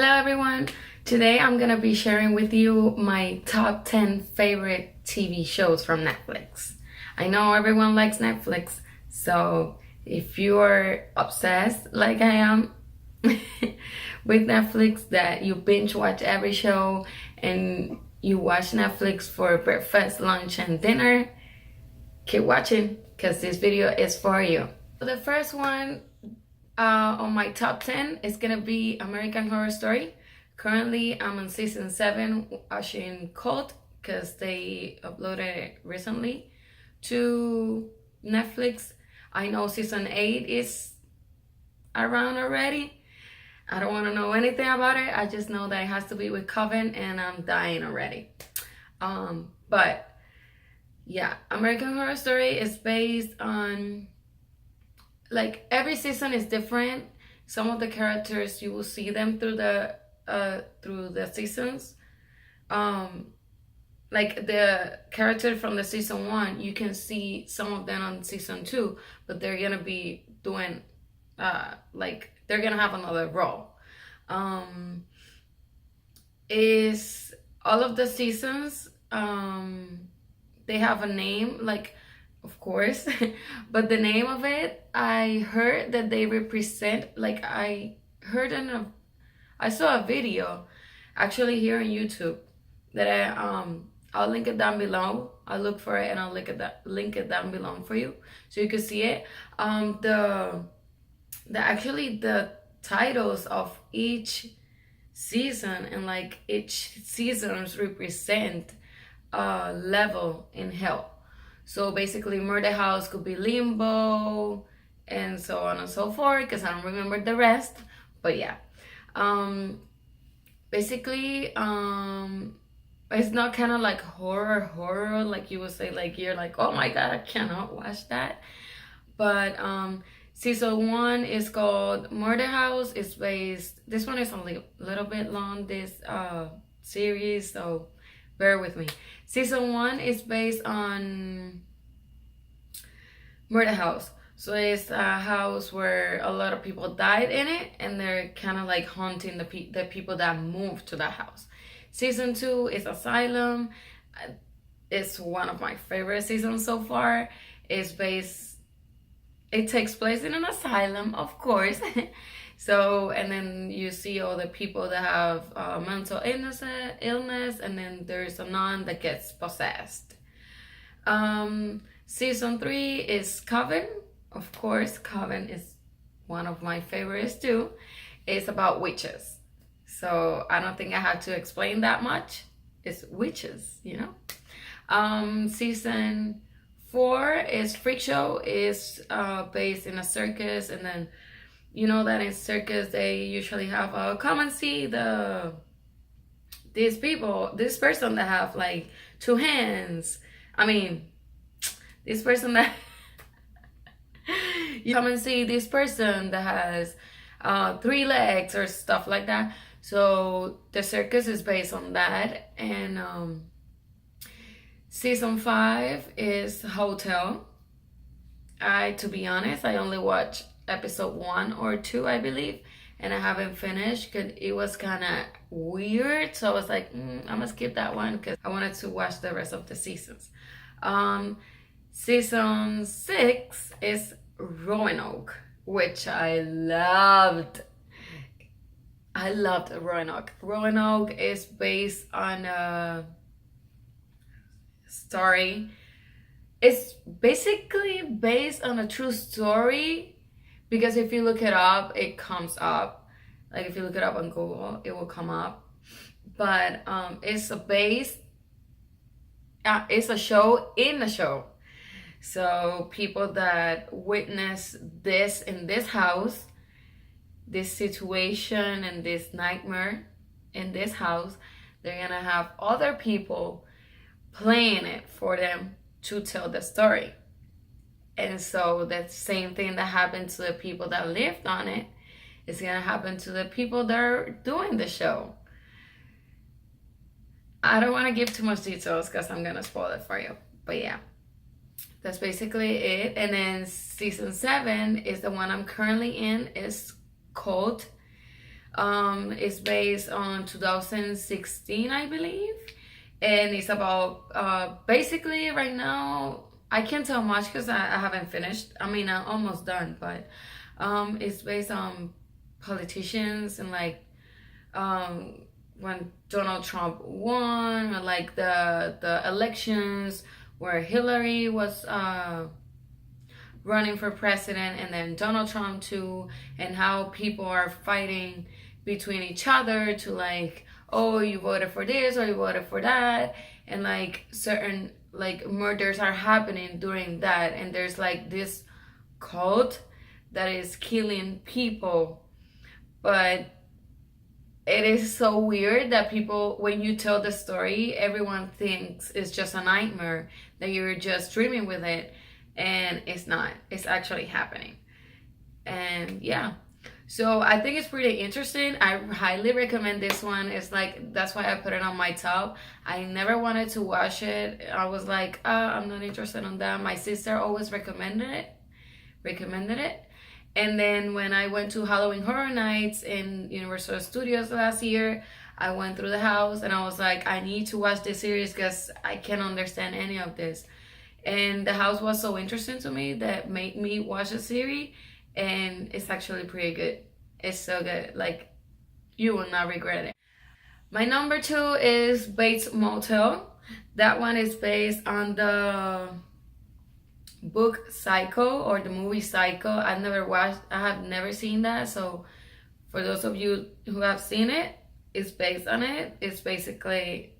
Hello everyone! Today I'm gonna be sharing with you my top 10 favorite TV shows from Netflix. I know everyone likes Netflix, so if you are obsessed like I am with Netflix, that you binge watch every show and you watch Netflix for breakfast, lunch, and dinner, keep watching because this video is for you. The first one on my top 10 is gonna be American Horror Story. Currently, I'm on season 7 watching Cult because they uploaded it recently to Netflix. I know season 8 is around already. I don't want to know anything about it. I just know that it has to be with Coven and I'm dying already. But yeah, American Horror Story is based on, like, every season is different. Some of the characters you will see them through the seasons. Like the character from the season 1, you can see some of them on season 2, but they're gonna be doing like they're gonna have another role. Is all of the seasons they have a name, like, of course, but the name of it, I heard that they represent, like, I saw a video actually here on YouTube that I'll link it down below. I'll look for it and I'll link it down below for you so you can see it. Actually the titles of each season and like each seasons represent a level in hell. So basically Murder House could be Limbo and so on and so forth, because I don't remember the rest. But yeah, basically it's not kind of like horror like you would say, like you're like, oh my god, I cannot watch that. But season 1 is called Murder House. It's based, this one is only a little bit long, this series, so bear with me. Season 1 is based on Murder House. So it's a house where a lot of people died in it, and they're kind of like haunting the people that moved to that house. Season 2 is Asylum. It's one of my favorite seasons so far. It takes place in an asylum, of course. So, and then you see all the people that have mental illness, and then there's a nun that gets possessed. Season 3 is Coven. Of course, Coven is one of my favorites too. It's about witches. So I don't think I have to explain that much. It's witches, you know. Season 4 is Freak Show. Is based in a circus, and then you know that in circus they usually have come and see this person that have like 2 hands. I mean, this person that you come and see this person that has 3 legs or stuff like that. So the circus is based on that. And season 5 is Hotel. To be honest, I only watched episode 1 or 2, I believe, and I haven't finished because it was kind of weird. So I was like, I'm gonna skip that one because I wanted to watch the rest of the seasons. Season 6 is Roanoke, which I loved. I loved Roanoke. Roanoke is based on a story. It's basically based on a true story, because if you look it up, it comes up. Like if you look it up on Google, it will come up. But it's a show in the show. So people that witness this in this house, this situation and this nightmare in this house, they're gonna have other people playing it for them to tell the story. And so that same thing that happened to the people that lived on it is gonna happen to the people that are doing the show. I don't want to give too much details because I'm gonna spoil it for you. But yeah, that's basically it. And then season 7 is the one I'm currently in. It's called It's based on 2016, I believe, and it's about basically right now. I can't tell much because I haven't finished. I mean, I'm almost done, but it's based on politicians and like when Donald Trump won, or like the elections where Hillary was running for president, and then Donald Trump too, and how people are fighting between each other to like, oh, you voted for this or you voted for that, and like certain like murders are happening during that, and there's like this cult that is killing people. But it is so weird that people, when you tell the story, everyone thinks it's just a nightmare, that you're just dreaming with it, and it's not. It's actually happening. And yeah, so I think it's pretty interesting. I highly recommend this one. It's like, that's why I put it on my top. I never wanted to watch it. I was like, I'm not interested in that. My sister always recommended it. And then when I went to Halloween Horror Nights in Universal Studios last year, I went through the house and I was like, I need to watch this series because I can't understand any of this. And the house was so interesting to me that made me watch the series, and it's actually pretty good. It's so good. Like, you will not regret it. My number 2 is Bates Motel. That one is based on the book Psycho or the movie Psycho. I have never seen that. So for those of you who have seen it, it's based on it. It's basically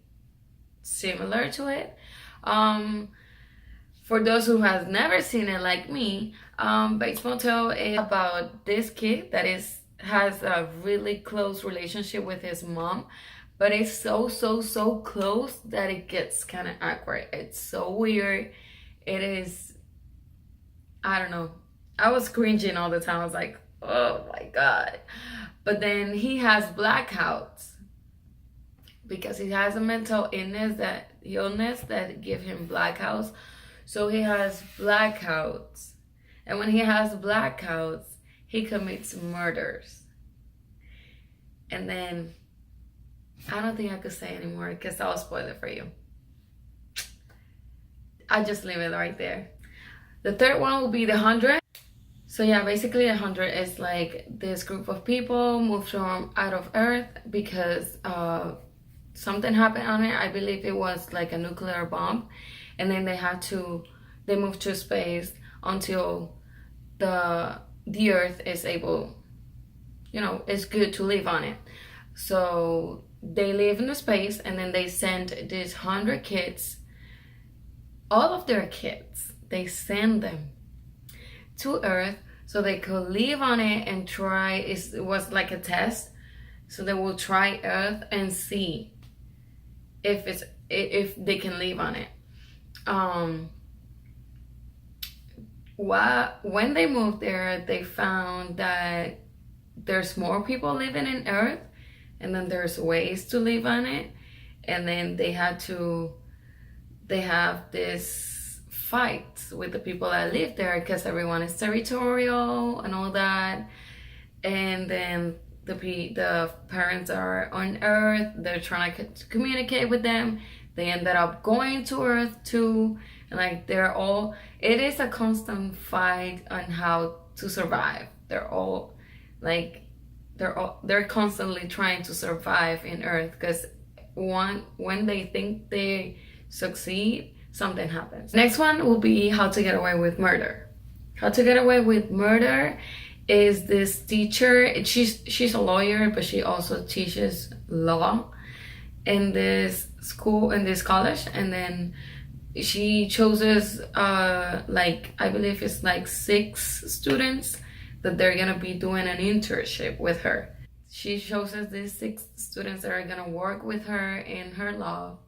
similar to it. For those who have never seen it like me, Bates Motel is about this kid that has a really close relationship with his mom, but it's so close that it gets kind of awkward. It's so weird. It is, I don't know. I was cringing all the time. I was like, oh my God. But then he has blackouts because he has a mental illness that give him blackouts. So he has blackouts. And when he has blackouts, he commits murders. And then, I don't think I could say anymore because I'll spoil it for you. I just leave it right there. The third one will be The 100. So yeah, basically The 100 is like this group of people moved from out of Earth because something happened on it. I believe it was like a nuclear bomb. And then they moved to space until the Earth is able, it's good to live on it. So they live in the space, and then they send these 100 kids, all of their kids, they send them to Earth so they could live on it and try. It was like a test. So they will try Earth and see if they can live on it. When they moved there, they found that there's more people living in Earth, and then there's ways to live on it, and then they have this fight with the people that live there because everyone is territorial and all that. And then the parents are on Earth, they're trying to communicate with them. They ended up going to Earth too, and like it is a constant fight on how to survive. They're constantly trying to survive in Earth because when they think they succeed, something happens. Next one will be How to Get Away with Murder. How to Get Away with Murder is this teacher. She's a lawyer, but she also teaches law in this school, in this college, and then she chooses I believe it's like 6 students that they're gonna be doing an internship with her. She chooses these 6 students that are gonna work with her in her law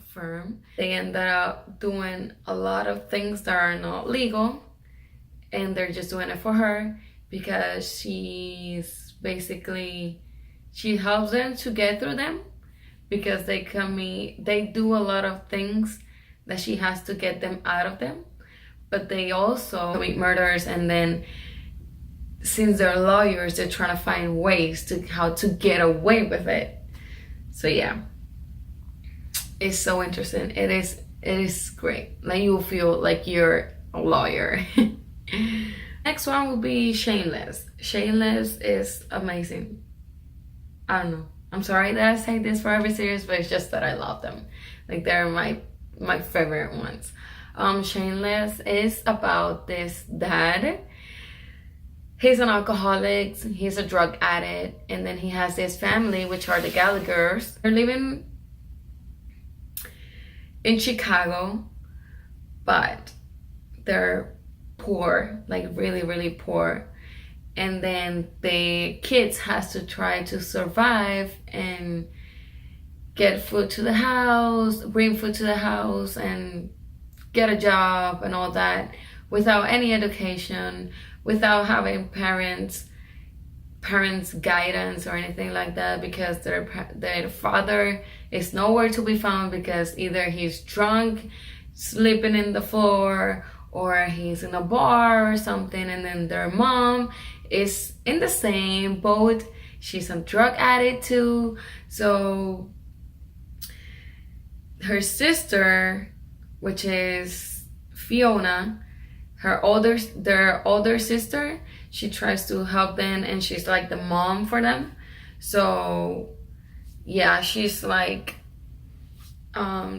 firm. They ended up doing a lot of things that are not legal, and they're just doing it for her because she helps them to get through them, because they do a lot of things that she has to get them out of them, but they also commit murders and then since they're lawyers, they're trying to find ways to how to get away with it. So yeah, it's so interesting. It is great. Like you'll feel like you're a lawyer. Next one will be Shameless. Shameless is amazing. I don't know. I'm sorry that I say this for every series, but it's just that I love them. Like they're my favorite ones. Shameless is about this dad. He's an alcoholic, he's a drug addict, and then he has this family, which are the Gallaghers. They're living in Chicago, but they're poor, like really, really poor. And then the kids has to try to survive and get food to the house, bring food to the house, and get a job and all that without any education, without having parents guidance or anything like that, because their father is nowhere to be found, because either he's drunk, sleeping in the floor, or he's in a bar or something. And then their mom is in the same boat. She's a drug addict too. So her sister, which is Fiona, their older sister, she tries to help them, and she's like the mom for them. So yeah, she's like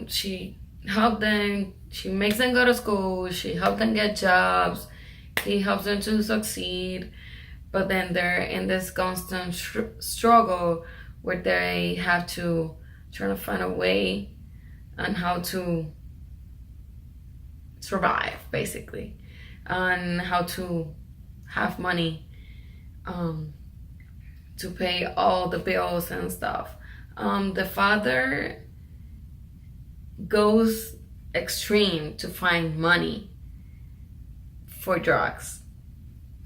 she helped them, she makes them go to school, she helps them get jobs, she helps them to succeed. But then they're in this constant struggle where they have to try to find a way on how to survive, basically, and how to have money to pay all the bills and stuff. The father goes extreme to find money for drugs.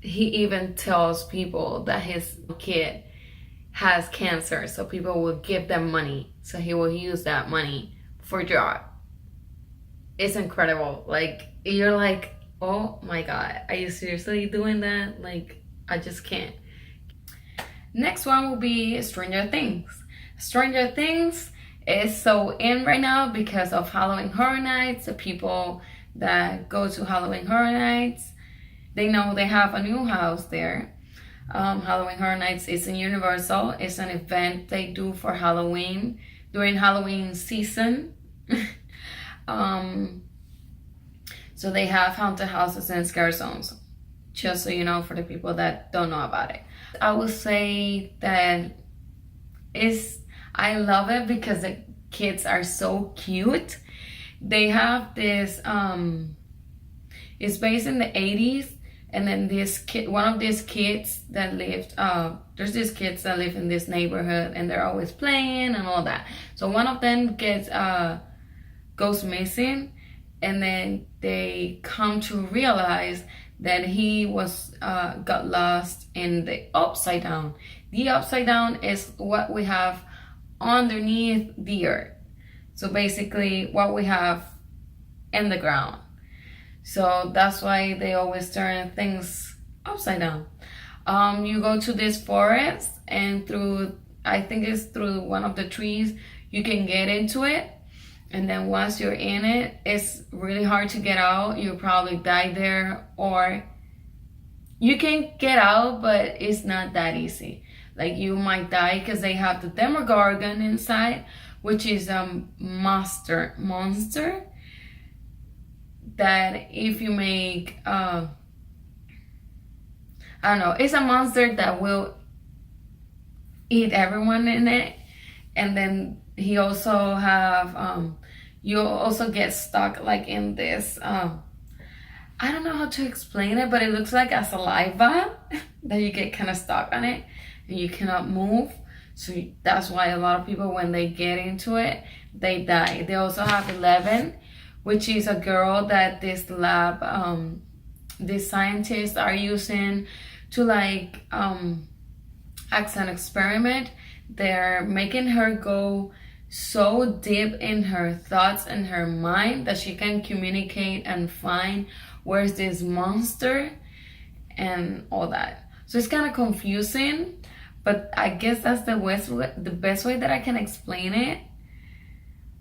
He even tells people that his kid has cancer, so people will give them money, so he will use that money for drug. It's incredible. Like, you're like, oh my god, are you seriously doing that? Like, I just can't. Next one will be Stranger Things. Stranger Things is so in right now because of Halloween Horror Nights. The people that go to Halloween Horror Nights, they know they have a new house there. Halloween Horror Nights is in Universal. It's an event they do for Halloween, during Halloween season. So they have haunted houses and scare zones, just so you know, for the people that don't know about it. I would say that I love it because the kids are so cute. They have this it's based in the 80s, and then one of these kids that lived there's these kids that live in this neighborhood, and they're always playing and all that. So one of them goes missing, and then they come to realize that he got lost in the upside down. The upside down is what we have underneath the earth. So basically what we have in the ground. So that's why they always turn things upside down. You go to this forest, and I think it's through one of the trees, you can get into it. And then once you're in it, it's really hard to get out. You'll probably die there, or you can get out, but it's not that easy. Like, you might die because they have the Demogorgon inside, which is a monster that if you make I don't know, it's a monster that will eat everyone in it. And then he also have you'll also get stuck like in this I don't know how to explain it, but it looks like a saliva that you get kind of stuck on it and you cannot move. So that's why a lot of people, when they get into it, they die. They also have 11, which is a girl that this lab these scientists are using to like as an experiment. They're making her go so deep in her thoughts and her mind that she can communicate and find where's this monster and all that. So it's kind of confusing, but I guess that's the best way that I can explain it.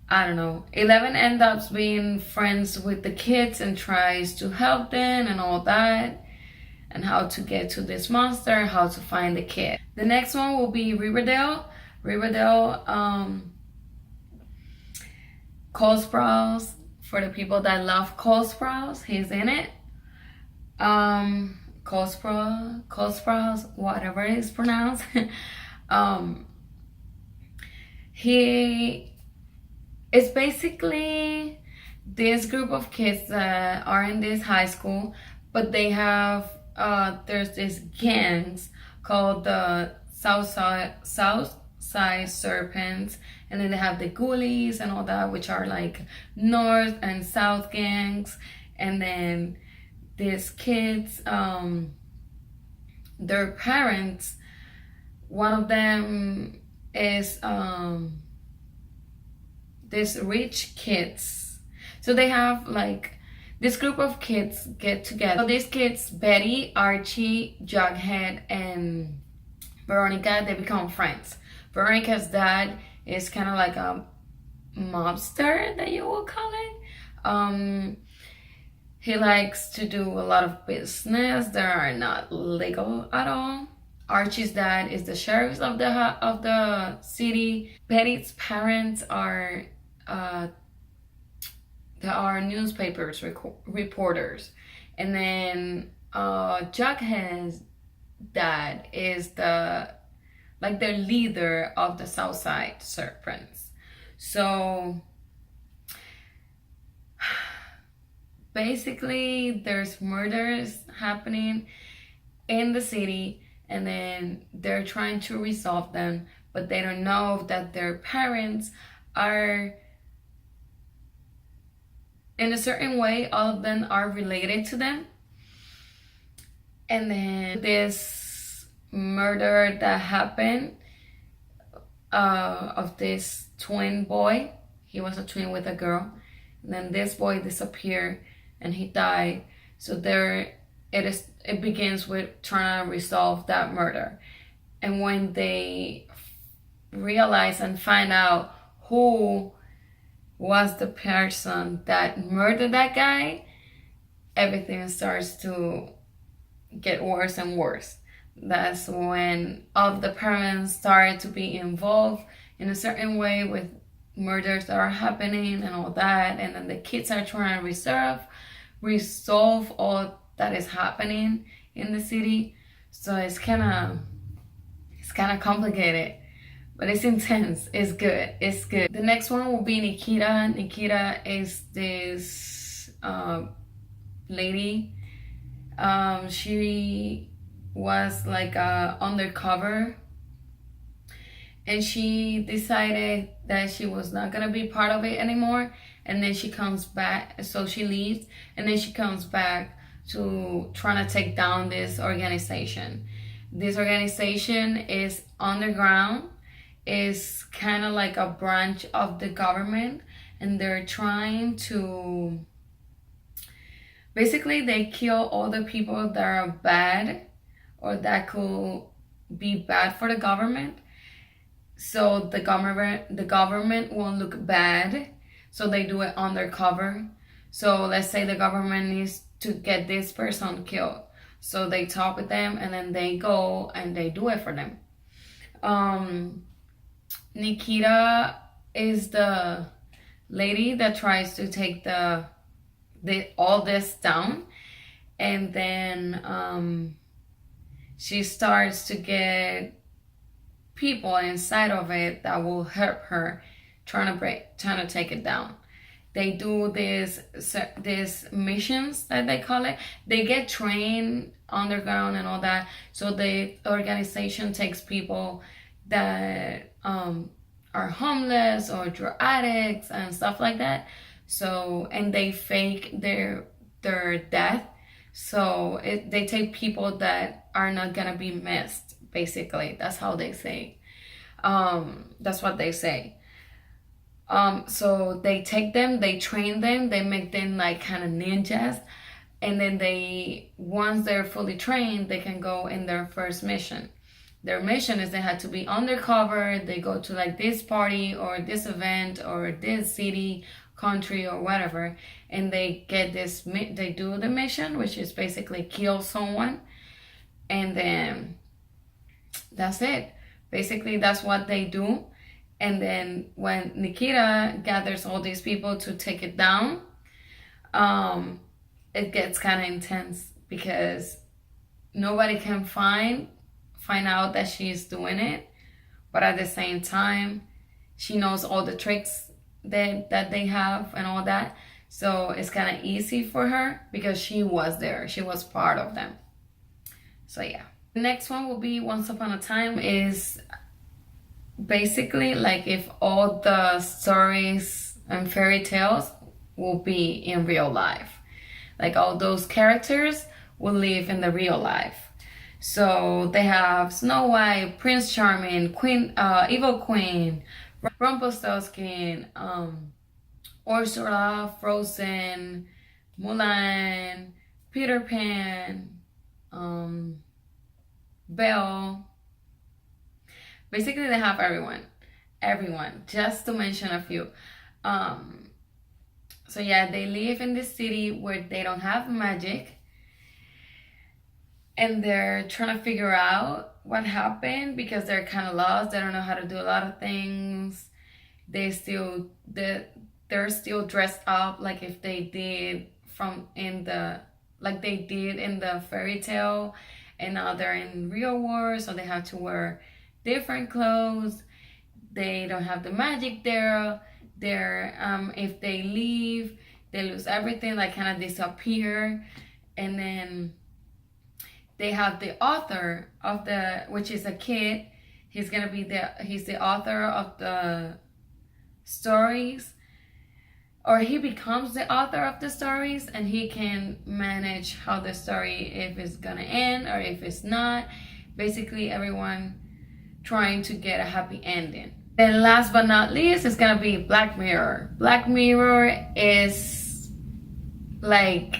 I don't know. 11 ends up being friends with the kids and tries to help them and all that, and how to get to this monster, how to find the kid. The next one will be Riverdale. Riverdale, Cole Sprouse. For the people that love Cole Sprouse, he's in it. Cole Sprouse, whatever it is pronounced. It's basically this group of kids that are in this high school, but they have there's this gangs called the South Side Serpents, and then they have the Ghoulies and all that, which are like North and South gangs. And then these kids, their parents, one of them is these rich kids. So they have like this group of kids get together. So these kids, Betty, Archie, Jughead, and Veronica, they become friends. Veronica's dad is kind of like a mobster, that you will call it. He likes to do a lot of business that are not legal at all. Archie's dad is the sheriff of the city. Betty's parents are there are newspapers reporters, and then Jughead's dad is the leader of the Southside Serpents. So basically there's murders happening in the city, and then they're trying to resolve them, but they don't know that their parents are in a certain way. All of them are related to them. And then this murder that happened of this twin boy, he was a twin with a girl, and then this boy disappeared and he died. So it begins with trying to resolve that murder. And when they realize and find out who was the person that murdered that guy, everything starts to get worse and worse. That's when all of the parents start to be involved in a certain way with murders that are happening and all that, and then the kids are trying to resolve all that is happening in the city. So it's kind of complicated, but it's intense. It's good. The next one will be Nikita. Nikita is this lady. She was like undercover, and she decided that she was not gonna be part of it anymore. And then she comes back, so she leaves, and then she comes back to trying to take down this organization. This organization is underground, is kind of like a branch of the government, and they're trying to basically they kill all the people that are bad or that could be bad for the government. So the government won't look bad, so they do it undercover. So let's say the government needs to get this person killed, so they talk with them and then they go and they do it for them. Nikita is the lady that tries to take all this down, and then she starts to get people inside of it that will help her trying to take it down. They do these missions that they call it. They get trained underground and all that. So the organization takes people that are homeless or drug addicts and stuff like that. So, and they fake their death. So they take people that are not gonna be missed, basically. That's how they say. That's what they say. So they take them, they train them, they make them like kind of ninjas. and then once they're fully trained, they can go in their first mission. Their mission is they had to be undercover. They go to like this party or this event or this city, country, or whatever, and they do the mission, which is basically kill someone, and then that's it. Basically, that's what they do. And then when Nikita gathers all these people to take it down, it gets kind of intense because nobody can find out that she's doing it, but at the same time she knows all the tricks that they have and all that, so it's kind of easy for her because she was there, she was part of them. So yeah, the next one will be Once Upon a Time. Is basically like if all the stories and fairy tales will be in real life, like all those characters will live in the real life. So they have Snow White, Prince Charming, Evil Queen, Rumpelstiltskin, Ursula, Frozen, Mulan, Peter Pan, Belle. Basically, they have everyone, just to mention a few. So yeah, they live in this city where they don't have magic, and they're trying to figure out what happened because they're kind of lost. They don't know how to do a lot of things. They're still dressed up like if they did they did in the fairy tale, and now they're in real world, so they have to wear different clothes. They don't have the magic there. If they leave, they lose everything, like kind of disappear. And then they have the author of which is a kid. He's the author of the stories, or he becomes the author of the stories, and he can manage how the story, if it's gonna end or if it's not. Basically, everyone trying to get a happy ending. And last but not least, it's gonna be Black Mirror. Black Mirror is like,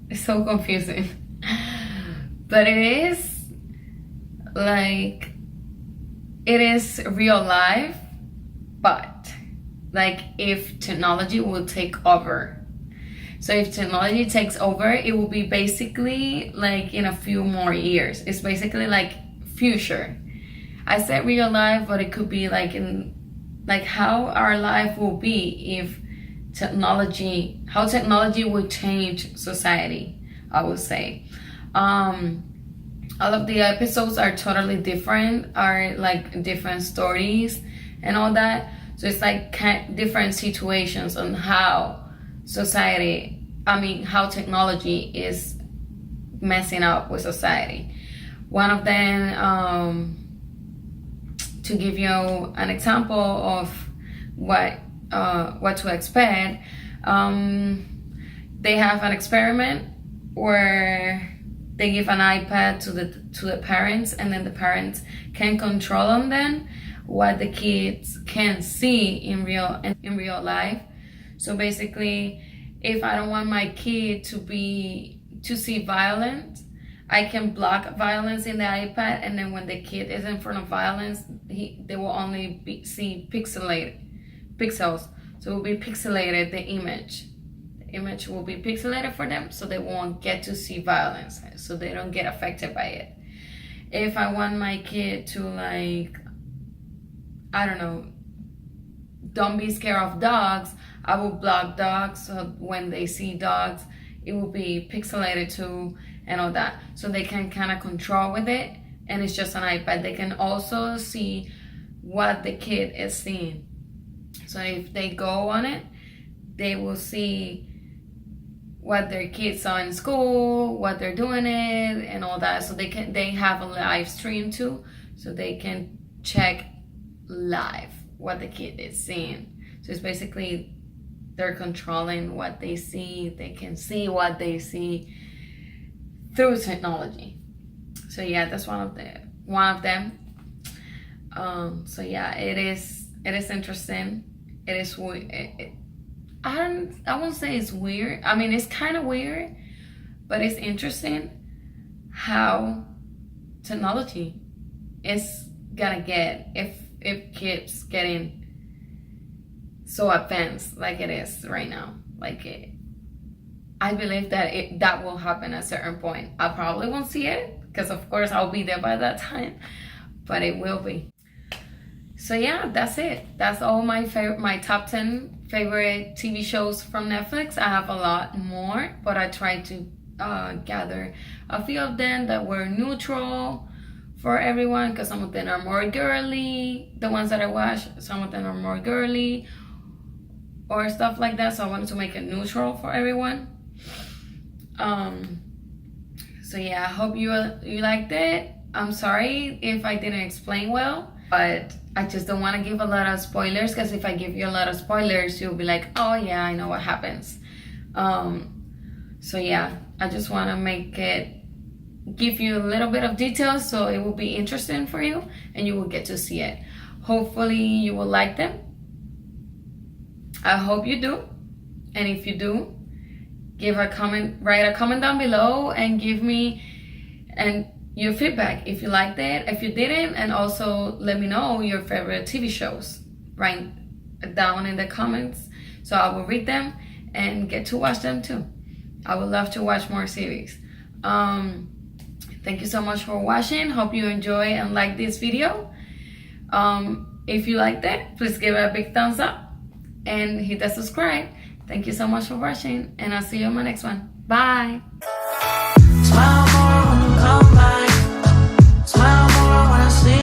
it's so confusing. But it is real life, but like if technology will take over. So if technology takes over, it will be basically like in a few more years. It's basically like future. I said real life, but it could be like how our life will be if how technology will change society, I would say. All of the episodes are totally different, are like different stories and all that. So it's like different situations on how how technology is messing up with society. One of them, to give you an example of what to expect, they have an experiment where they give an iPad to the parents, and then the parents can control on them what the kids can see in real life. So basically, if I don't want my kid to see violence, I can block violence in the iPad, and then when the kid is in front of violence, they will only see pixels. So it will be pixelated, the image. The image will be pixelated for them, so they won't get to see violence, so they don't get affected by it. If I want my kid to don't be scared of dogs, I will block dogs, so when they see dogs, it will be pixelated too, and all that. So they can kind of control with it, and it's just an iPad. They can also see what the kid is seeing. So if they go on it, they will see what their kids saw in school, what they're doing it, and all that. So they have a live stream too, so they can check live what the kid is seeing. So it's basically they're controlling what they see. They can see what they see through technology. So yeah, that's one of them. So yeah, it is interesting. I won't say it's weird. I mean, it's kind of weird, but it's interesting how technology is gonna get if it keeps getting so advanced like it is right now. I believe that that will happen at a certain point. I probably won't see it because of course I'll be there by that time, but it will be. So yeah, that's it. That's all my top 10 favorite TV shows from Netflix. I have a lot more, but I tried to gather a few of them that were neutral for everyone, because some of them are more girly. The ones that I watched, some of them are more girly or stuff like that. So I wanted to make it neutral for everyone. So yeah, I hope you liked it. I'm sorry if I didn't explain well, but I just don't want to give a lot of spoilers, because if I give you a lot of spoilers, you'll be like, oh yeah, I know what happens. So yeah, I just want to give you a little bit of details so it will be interesting for you and you will get to see it. Hopefully you will like them. I hope you do. And if you do, write a comment down below and give me your feedback, if you liked it, if you didn't, and also let me know your favorite TV shows. Write down in the comments so I will read them and get to watch them too. I would love to watch more series. Thank you so much for watching. Hope you enjoy and like this video. If you liked it, please give it a big thumbs up and hit the subscribe. Thank you so much for watching, and I'll see you on my next one. Bye.